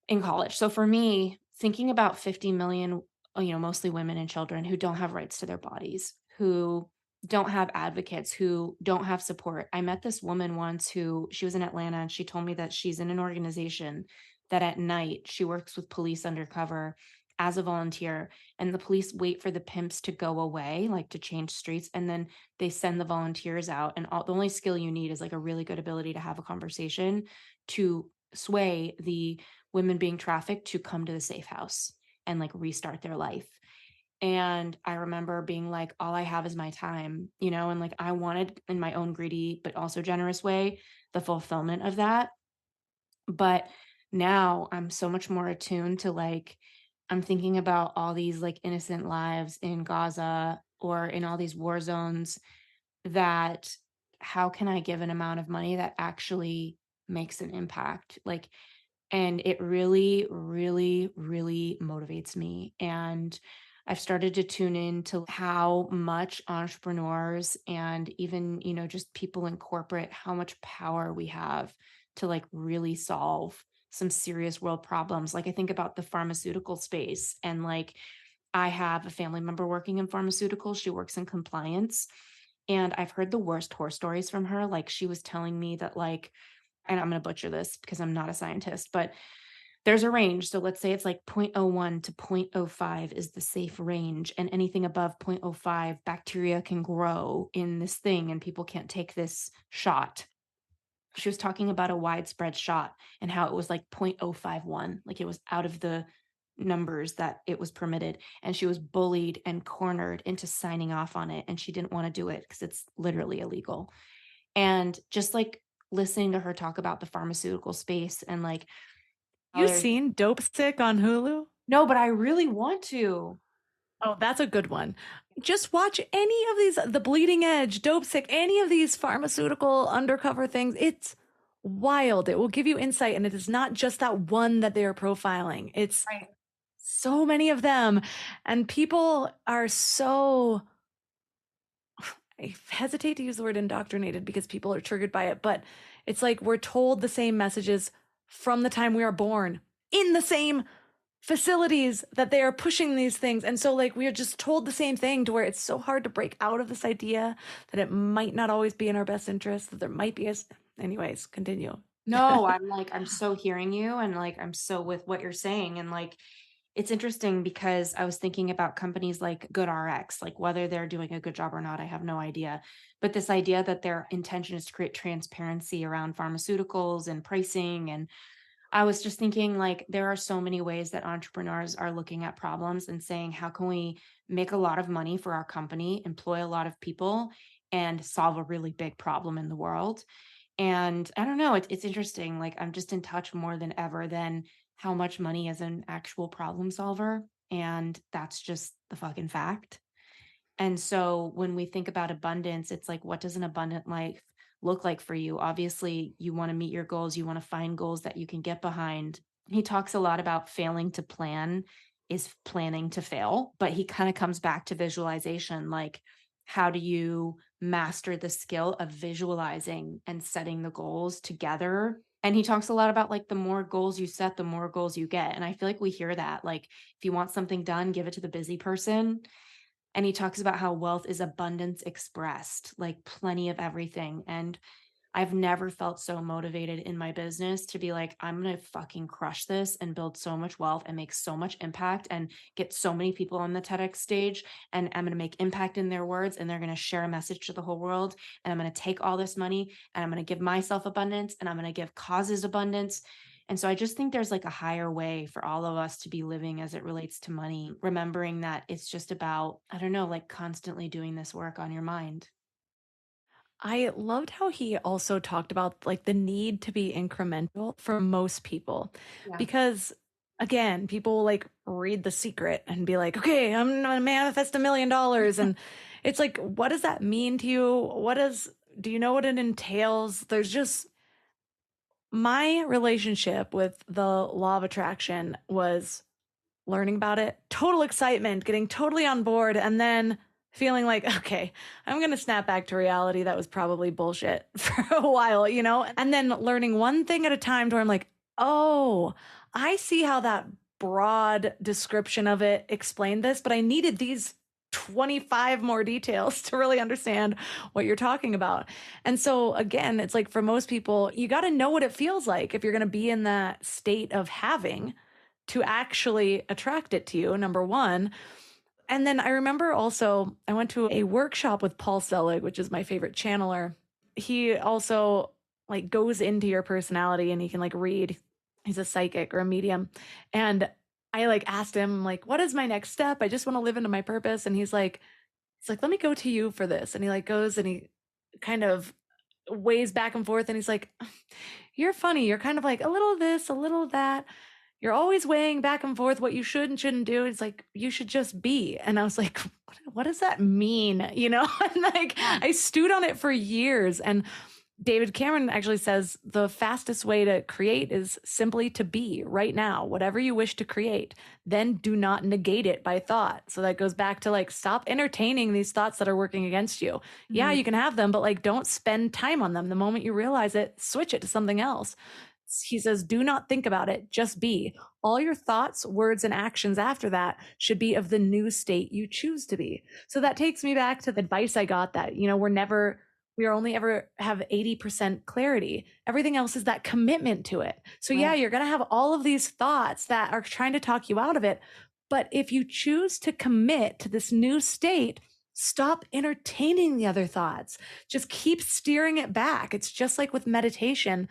in college. So for me, thinking about 50 million, mostly women and children who don't have rights to their bodies, who don't have advocates, who don't have support. I met this woman once who she was in Atlanta and she told me that she's in an organization that at night she works with police undercover as a volunteer, and the police wait for the pimps to go away, like to change streets, and then they send the volunteers out, and the only skill you need is like a really good ability to have a conversation to sway the women being trafficked to come to the safe house and like restart their life. And I remember being like, all I have is my time, and like I wanted in my own greedy, but also generous way, the fulfillment of that. But now I'm so much more attuned to like, I'm thinking about all these like innocent lives in Gaza or in all these war zones, that how can I give an amount of money that actually makes an impact? Like, and it really, really, really motivates me. And I've started to tune in to how much entrepreneurs and even, just people in corporate, how much power we have to like really solve some serious world problems. Like I think about the pharmaceutical space, and like I have a family member working in pharmaceuticals. She works in compliance. And I've heard the worst horror stories from her. Like she was telling me that like, and I'm going to butcher this because I'm not a scientist, but there's a range. So let's say it's like zero point zero 0.01 to 0.05 is the safe range. And anything above 0.05, bacteria can grow in this thing and people can't take this shot. She was talking about a widespread shot and how it was like 0.051, like it was out of the numbers that it was permitted. And she was bullied and cornered into signing off on it. And she didn't want to do it because it's literally illegal. And just like listening to her talk about the pharmaceutical space and like, You seen Dope Sick on Hulu? no, but I really want to. Oh, that's a good one. Just watch any of these, The Bleeding Edge, Dope Sick, any of these pharmaceutical undercover things. It's wild. It will give you insight. And it is not just that one that they are profiling. It's Right. so many of them. And people are so, I hesitate to use the word indoctrinated because people are triggered by it, but it's like we're told the same messages from the time we are born in the same facilities that they are pushing these things. And so like we are just told the same thing, to where it's so hard to break out of this idea that it might not always be in our best interest, that there might be anyways, continue. No, I'm so hearing you, and like I'm so with what you're saying. And like it's interesting because I was thinking about companies like GoodRx, like whether they're doing a good job or not, I have no idea. But this idea that their intention is to create transparency around pharmaceuticals and pricing. And I was just thinking like there are so many ways that entrepreneurs are looking at problems and saying, how can we make a lot of money for our company, employ a lot of people, and solve a really big problem in the world? And I don't know, it's interesting. Like I'm just in touch more than ever than how much money is an actual problem solver. And that's just the fucking fact. And so when we think about abundance, it's like, what does an abundant life look like for you? Obviously, you want to meet your goals, you want to find goals that you can get behind. He talks a lot about failing to plan is planning to fail, but he kind of comes back to visualization. Like, how do you master the skill of visualizing and setting the goals together? And he talks a lot about like the more goals you set, the more goals you get. And I feel like we hear that. Like, if you want something done, give it to the busy person. And he talks about how wealth is abundance expressed, like plenty of everything. And I've never felt so motivated in my business to be like, I'm going to fucking crush this and build so much wealth and make so much impact and get so many people on the TEDx stage. And I'm going to make impact in their words, and they're going to share a message to the whole world. And I'm going to take all this money and I'm going to give myself abundance, and I'm going to give causes abundance. And so I just think there's like a higher way for all of us to be living as it relates to money, remembering that it's just about, I don't know, like constantly doing this work on your mind. I loved how he also talked about like the need to be incremental for most people. Yeah. Because again, people like read The Secret and be like, okay, I'm gonna manifest $1 million. And it's like, what does that mean to you? Do you know what it entails? There's just, my relationship with the law of attraction was learning about it, total excitement, getting totally on board, and then feeling like, okay, I'm going to snap back to reality. That was probably bullshit for a while, and then learning one thing at a time, to where I'm like, oh, I see how that broad description of it explained this, but I needed these 25 more details to really understand what you're talking about. And so again, it's like for most people, you got to know what it feels like if you're going to be in that state of having to actually attract it to you, number one. And then I remember also I went to a workshop with Paul Selig, which is my favorite channeler. He also like goes into your personality and he can like read. He's a psychic or a medium. And I like asked him like, what is my next step? I just want to live into my purpose. And he's like, let me go to you for this. And he like goes and he kind of weighs back and forth and he's like, you're funny. You're kind of like a little of this, a little of that. You're always weighing back and forth what you should and shouldn't do. It's like, you should just be. And I was like, what does that mean? You know, and like I stewed on it for years. And David Cameron actually says the fastest way to create is simply to be right now, whatever you wish to create. Then do not negate it by thought. So that goes back to like, stop entertaining these thoughts that are working against you. Yeah, you can have them, but like, don't spend time on them. The moment you realize it, switch it to something else. He says, do not think about it, just be. All your thoughts, words, and actions after that should be of the new state you choose to be. So that takes me back to the advice I got that, you know, we are only ever have 80% clarity. Everything else is that commitment to it. So yeah, you're going to have all of these thoughts that are trying to talk you out of it. But if you choose to commit to this new state, stop entertaining the other thoughts. Just keep steering it back. It's just like with meditation.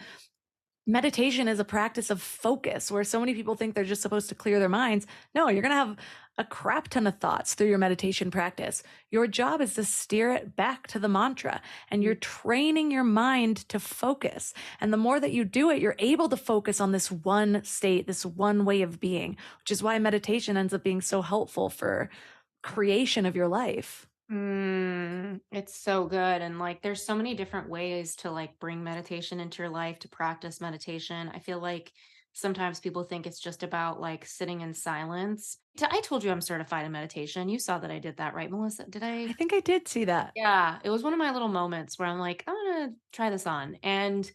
Meditation is a practice of focus where so many people think they're just supposed to clear their minds. No, you're going to have a crap ton of thoughts through your meditation practice. Your job is to steer it back to the mantra and you're training your mind to focus. And the more that you do it, you're able to focus on this one state, this one way of being, which is why meditation ends up being so helpful for creation of your life. It's so good. And like, there's so many different ways to like bring meditation into your life, to practice meditation. I feel like sometimes people think it's just about like sitting in silence. I told you I'm certified in meditation. You saw that I did that, right, Melissa? Did I I? think I did see that. Yeah, it was one of my little moments where I'm like, I'm gonna try this on. And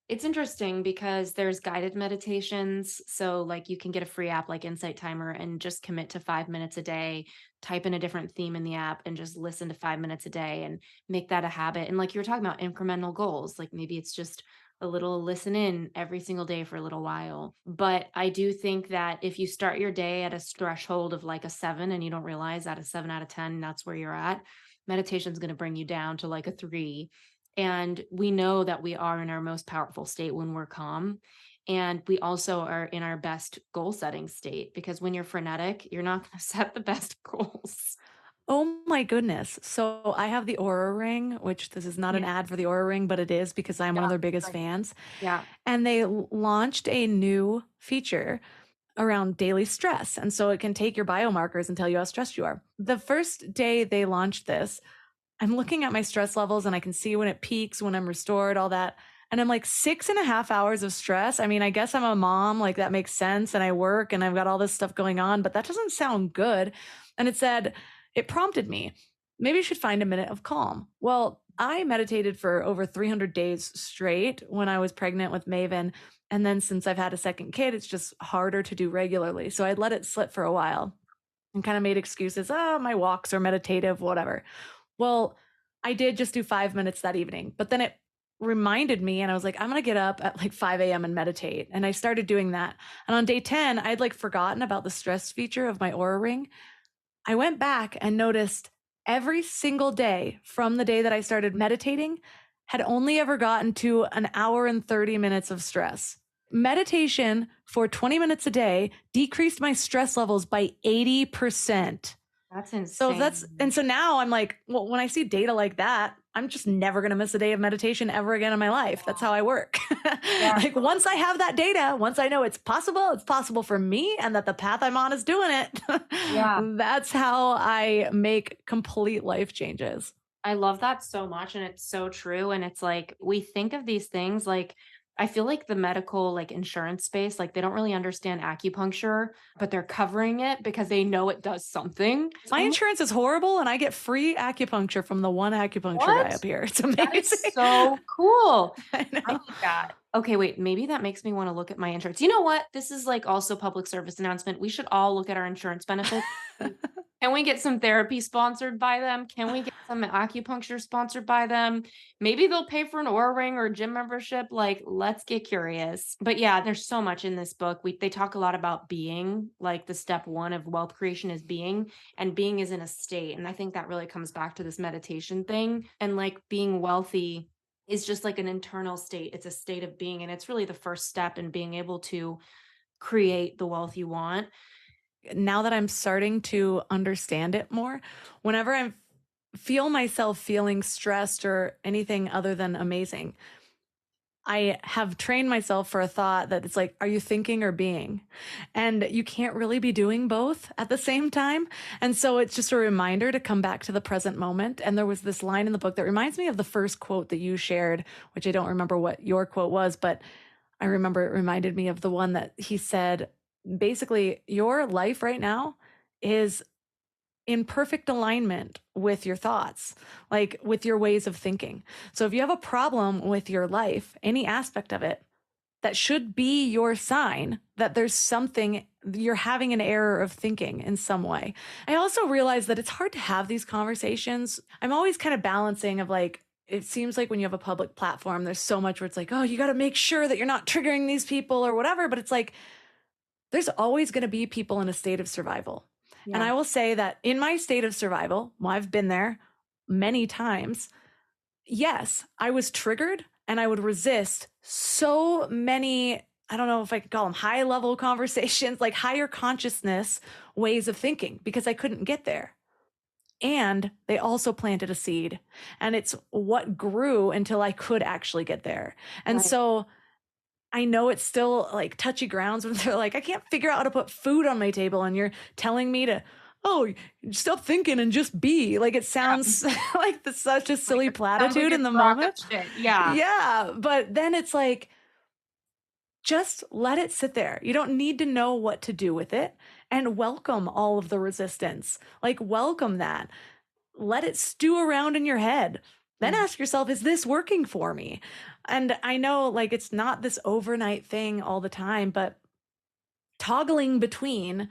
it's interesting because there's guided meditations. So, like, you can get a free app like Insight Timer and just commit to 5 minutes a day, type in a different theme in the app and just listen to 5 minutes a day and make that a habit. And, like, you were talking about incremental goals, like maybe it's just a little listen in every single day for a little while. But I do think that if you start your day at a threshold of like a 7 and you don't realize at a 7 out of 10, that's where you're at, meditation is going to bring you down to like a 3. And we know that we are in our most powerful state when we're calm. And we also are in our best goal setting state because when you're frenetic, you're not going to set the best goals. Oh my goodness. So I have the Aura Ring, which this is not an ad for the Aura Ring, but it is because I'm one of their biggest fans. Yeah. And they launched a new feature around daily stress. And so it can take your biomarkers and tell you how stressed you are. The first day they launched this, I'm looking at my stress levels and I can see when it peaks, when I'm restored, all that. And I'm like 6.5 hours of stress. I mean, I guess I'm a mom, like that makes sense. And I work and I've got all this stuff going on, but that doesn't sound good. And it prompted me, maybe you should find a minute of calm. Well, I meditated for over 300 days straight when I was pregnant with Maven. And then since I've had a second kid, it's just harder to do regularly. So I let it slip for a while and kind of made excuses. Oh, my walks are meditative, whatever. Well, I did just do 5 minutes that evening, but then it reminded me and I was like, I'm going to get up at like 5 a.m. and meditate. And I started doing that. And on day 10, I'd like forgotten about the stress feature of my Aura Ring. I went back and noticed every single day from the day that I started meditating had only ever gotten to an hour and 30 minutes of stress. Meditation for 20 minutes a day decreased my stress levels by 80%. That's insane. So now I'm like, well, when I see data like that, I'm just never going to miss a day of meditation ever again in my life. That's how I work. Like once I have that data, once I know it's possible for me and that the path I'm on is doing it. That's how I make complete life changes. I love that so much. And it's so true. And it's like, we think of these things like, I feel like the medical, like insurance space, like they don't really understand acupuncture, but they're covering it because they know it does something. My insurance is horrible and I get free acupuncture from the one acupuncture guy up here. It's amazing. That is so cool. I know. I like that. Okay, wait, maybe that makes me want to look at my insurance. You know what? This is like also public service announcement. We should all look at our insurance benefits. Can we get some therapy sponsored by them? Can we get some acupuncture sponsored by them? Maybe they'll pay for an Oura ring or a gym membership. Like, let's get curious. But yeah, there's so much in this book. They talk a lot about being, like the step one of wealth creation is being, and being is in a state. And I think that really comes back to this meditation thing. And like being wealthy is just like an internal state. It's a state of being. And it's really the first step in being able to create the wealth you want. Now that I'm starting to understand it more, whenever I feel myself feeling stressed or anything other than amazing, I have trained myself for a thought that it's like, are you thinking or being? And you can't really be doing both at the same time. And so it's just a reminder to come back to the present moment. And there was this line in the book that reminds me of the first quote that you shared, which I don't remember what your quote was, but I remember it reminded me of the one that he said, basically, your life right now is in perfect alignment with your thoughts, like with your ways of thinking. So if you have a problem with your life, any aspect of it, that should be your sign that there's something, you're having an error of thinking in some way. I also realize that it's hard to have these conversations. I'm always kind of balancing of like, it seems like when you have a public platform, there's so much where it's like, oh, you got to make sure that you're not triggering these people or whatever. But it's like, there's always going to be people in a state of survival. Yeah. And I will say that in my state of survival, well, I've been there many times. Yes, I was triggered and I would resist so many, I don't know if I could call them high level conversations, like higher consciousness ways of thinking, because I couldn't get there. And they also planted a seed, and it's what grew until I could actually get there. And right. So I know it's still like touchy grounds when they're like, I can't figure out how to put food on my table. And you're telling me to, oh, stop thinking and just be. Like, it sounds like such a silly platitude in the moment. Yeah. Yeah. But then it's like, just let it sit there. You don't need to know what to do with it, and welcome all of the resistance. Like, welcome that. Let it stew around in your head. Then ask yourself, is this working for me? And I know like it's not this overnight thing all the time, but toggling between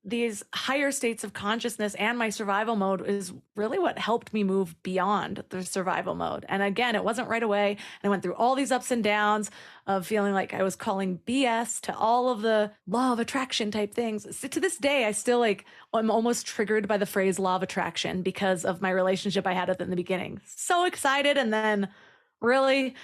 these higher states of consciousness and my survival mode is really what helped me move beyond the survival mode. And again, it wasn't right away. And I went through all these ups and downs of feeling like I was calling BS to all of the law of attraction type things. So to this day, I still I'm almost triggered by the phrase law of attraction because of my relationship I had in the beginning. So excited. And then really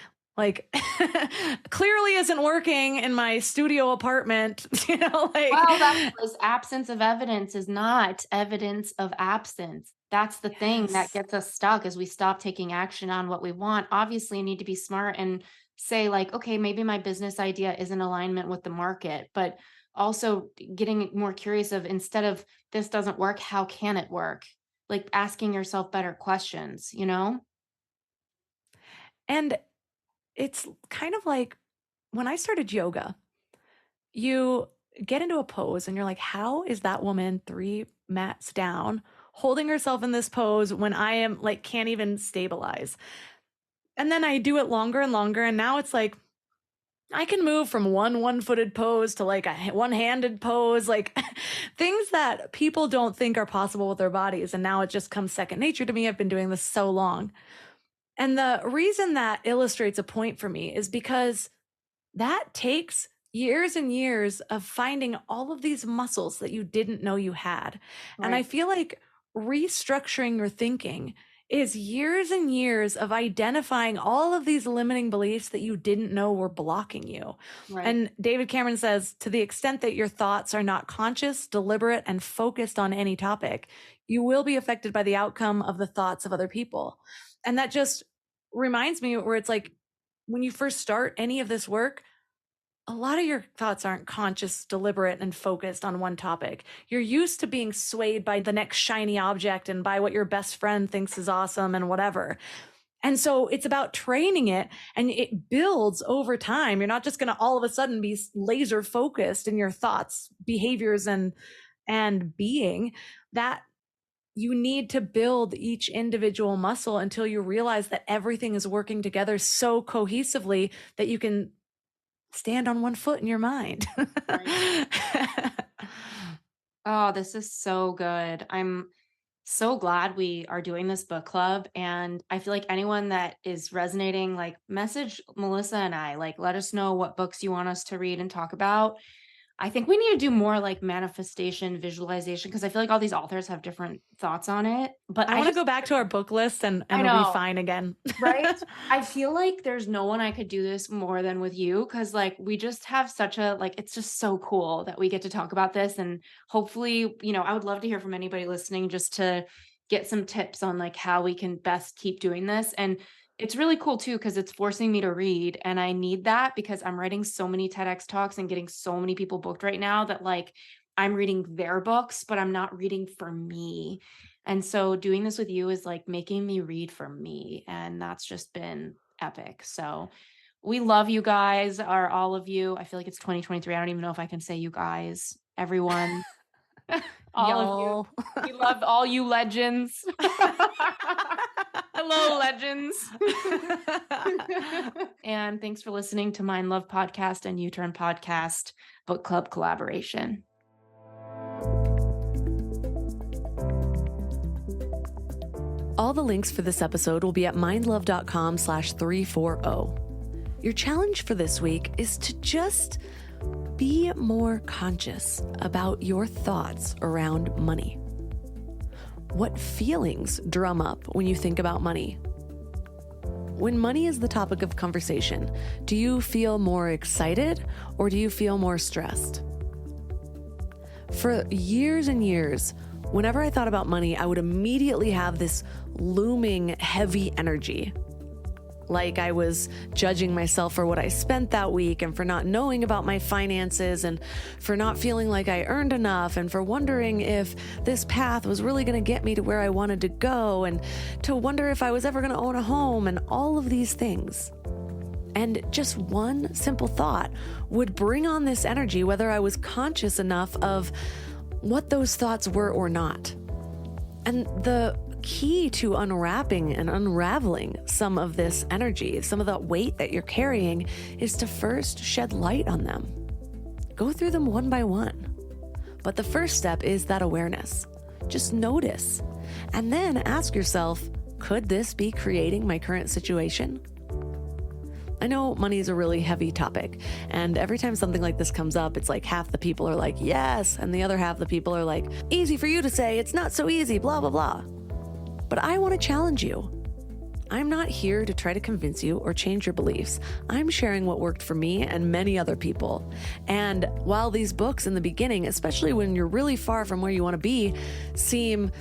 clearly isn't working in my studio apartment, well, this absence of evidence is not evidence of absence. That's the thing that gets us stuck, is we stop taking action on what we want. Obviously, you need to be smart and say like, okay, maybe my business idea is in alignment with the market, but also getting more curious of, instead of this doesn't work, how can it work? Like asking yourself better questions, And it's kind of like when I started yoga, you get into a pose and you're like, how is that woman 3 mats down holding herself in this pose when I am can't even stabilize? And then I do it longer and longer. And now it's like, I can move from one-footed pose to a one-handed pose, things that people don't think are possible with their bodies. And now it just comes second nature to me. I've been doing this so long. And the reason that illustrates a point for me is because that takes years and years of finding all of these muscles that you didn't know you had. Right. And I feel like restructuring your thinking is years and years of identifying all of these limiting beliefs that you didn't know were blocking you. Right. And David Cameron says, to the extent that your thoughts are not conscious, deliberate, and focused on any topic, you will be affected by the outcome of the thoughts of other people. And that just reminds me where it's like, when you first start any of this work, a lot of your thoughts aren't conscious, deliberate, and focused on one topic. You're used to being swayed by the next shiny object and by what your best friend thinks is awesome and whatever. And so it's about training it, and it builds over time. You're not just going to all of a sudden be laser focused in your thoughts, behaviors, and being. That you need to build each individual muscle until you realize that everything is working together so cohesively that you can stand on one foot in your mind. Oh, this is so good. I'm so glad we are doing this book club. And I feel like anyone that is resonating, like message Melissa and I, like let us know what books you want us to read and talk about. I think we need to do more like manifestation, visualization, because I feel like all these authors have different thoughts on it. But I I want to just, go back to our book list and I know. refine again. Right? I feel like there's no one I could do this more than with you because, like, we just have such a like, it's just so cool that we get to talk about this. And hopefully, I would love to hear from anybody listening just to get some tips on like how we can best keep doing this. And it's really cool too because it's forcing me to read. And I need that because I'm writing so many TEDx talks and getting so many people booked right now that like I'm reading their books, but I'm not reading for me. And so doing this with you is like making me read for me. And that's just been epic. So we love you guys, or all of you. I feel like it's 2023. I don't even know if I can say you guys, everyone, all of you. Y'all. We love all you legends. Hello, legends. And thanks for listening to Mind Love Podcast and U-Turn Podcast Book Club collaboration. All the links for this episode will be at mindlove.com/340. Your challenge for this week is to just be more conscious about your thoughts around money. What feelings drum up when you think about money? When money is the topic of conversation, do you feel more excited or do you feel more stressed? For years and years, whenever I thought about money, I would immediately have this looming heavy energy. Like I was judging myself for what I spent that week and for not knowing about my finances and for not feeling like I earned enough and for wondering if this path was really going to get me to where I wanted to go and to wonder if I was ever going to own a home and all of these things. And just one simple thought would bring on this energy, whether I was conscious enough of what those thoughts were or not. And the key to unwrapping and unraveling some of this energy, some of the weight that you're carrying, is to first shed light on them. Go through them one by one. But the first step is that awareness. Just notice. And then ask yourself, could this be creating my current situation? I know money is a really heavy topic, and every time something like this comes up, it's like half the people are like, yes, and the other half the people are like, easy for you to say, it's not so easy, blah, blah, blah. But I want to challenge you. I'm not here to try to convince you or change your beliefs. I'm sharing what worked for me and many other people. And while these books in the beginning, especially when you're really far from where you want to be, seem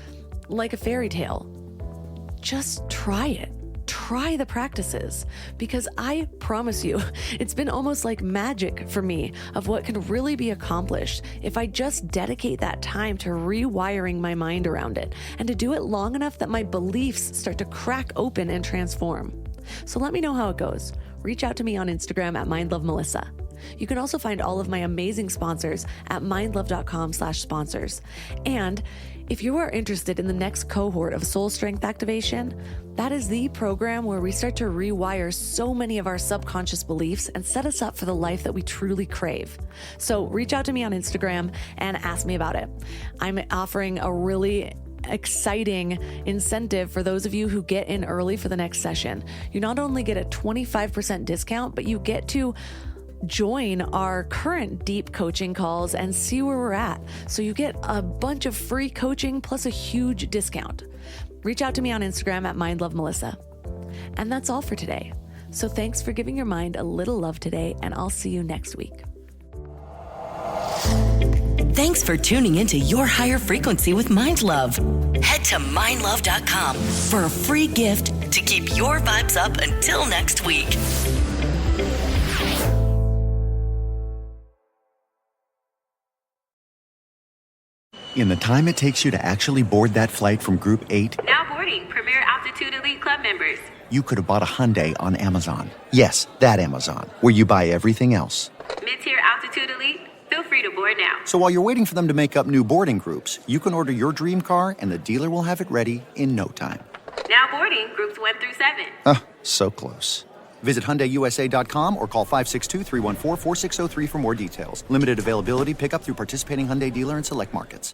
like a fairy tale, just try it. Try the practices, because I promise you, it's been almost like magic for me of what can really be accomplished if I just dedicate that time to rewiring my mind around it and to do it long enough that my beliefs start to crack open and transform. So let me know how it goes. Reach out to me on Instagram at mindlovemelissa. You can also find all of my amazing sponsors at mindlove.com/sponsors. And if you are interested in the next cohort of Soul Strength Activation, that is the program where we start to rewire so many of our subconscious beliefs and set us up for the life that we truly crave. So reach out to me on Instagram and ask me about it. I'm offering a really exciting incentive for those of you who get in early for the next session. You not only get a 25% discount, but you get to join our current deep coaching calls and see where we're at. So you get a bunch of free coaching plus a huge discount. Reach out to me on Instagram at mindlovemelissa. And that's all for today. So thanks for giving your mind a little love today, and I'll see you next week. Thanks for tuning into Your Higher Frequency with Mind Love. Head to mindlove.com for a free gift to keep your vibes up until next week. In the time it takes you to actually board that flight from Group 8, Now boarding Premier Altitude Elite Club members. you could have bought a Hyundai on Amazon. Yes, that Amazon, where you buy everything else. Mid-tier Altitude Elite, feel free to board now. So while you're waiting for them to make up new boarding groups, you can order your dream car and the dealer will have it ready in no time. Now boarding Groups 1 through 7. Oh, so close. Visit HyundaiUSA.com or call 562-314-4603 for more details. Limited availability, pickup through participating Hyundai dealer in select markets.